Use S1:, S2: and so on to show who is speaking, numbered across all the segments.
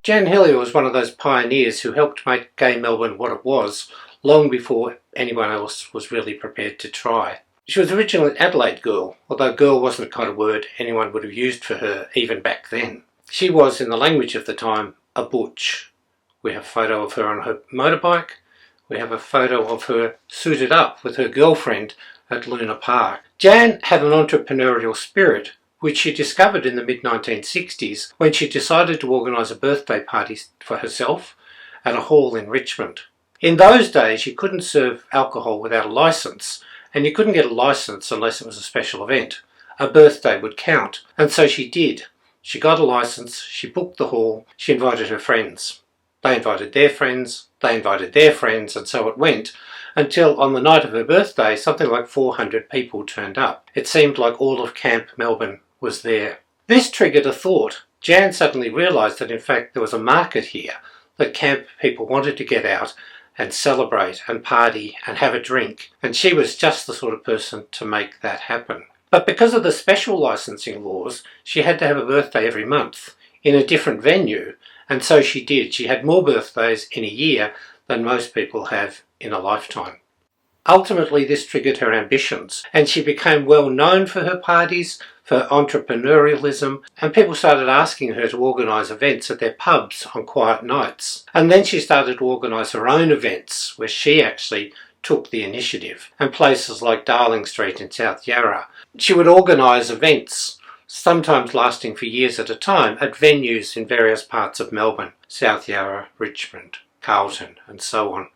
S1: Jan Hillier was one of those pioneers who helped make gay Melbourne what it was long before anyone else was really prepared to try. She was originally an Adelaide girl, although girl wasn't the kind of word anyone would have used for her even back then. She was, in the language of the time, a butch. We have a photo of her on her motorbike. We have a photo of her suited up with her girlfriend at Luna Park. Jan had an entrepreneurial spirit, which she discovered in the mid-1960s when she decided to organise a birthday party for herself at a hall in Richmond. In those days, you couldn't serve alcohol without a licence, and you couldn't get a licence unless it was a special event. A birthday would count, and so she did. She got a licence, she booked the hall, she invited her friends. They invited their friends, they invited their friends, and so it went, until on the night of her birthday, something like 400 people turned up. It seemed like all of Camp Melbourne was there. This triggered a thought. Jan suddenly realised that in fact there was a market here, that camp people wanted to get out and celebrate and party and have a drink, and she was just the sort of person to make that happen. But because of the special licensing laws, she had to have a birthday every month in a different venue, and so she did. She had more birthdays in a year than most people have in a lifetime. Ultimately, this triggered her ambitions, and she became well known for her parties, for entrepreneurialism, and people started asking her to organise events at their pubs on quiet nights. And then she started to organise her own events, where she actually took the initiative, and places like Darling Street in South Yarra. She would organise events, sometimes lasting for years at a time, at venues in various parts of Melbourne, South Yarra, Richmond, Carlton, and so on.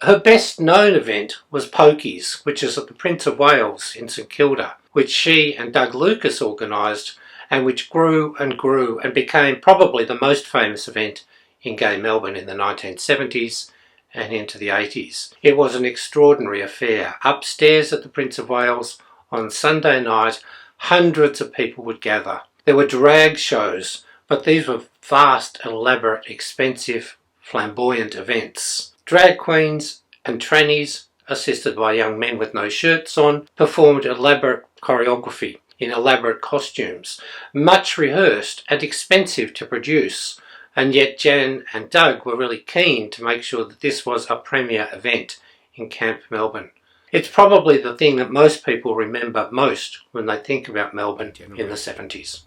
S1: Her best known event was Pokeys, which is at the Prince of Wales in St Kilda, which she and Doug Lucas organised, and which grew and became probably the most famous event in gay Melbourne in the 1970s and into the 80s. It was an extraordinary affair. Upstairs at the Prince of Wales on Sunday night, hundreds of people would gather. There were drag shows, but these were vast, elaborate, expensive, flamboyant events. Drag queens and trannies, assisted by young men with no shirts on, performed elaborate choreography in elaborate costumes, much rehearsed and expensive to produce, and yet Jan and Doug were really keen to make sure that this was a premier event in Camp Melbourne. It's probably the thing that most people remember most when they think about Melbourne in the 70s.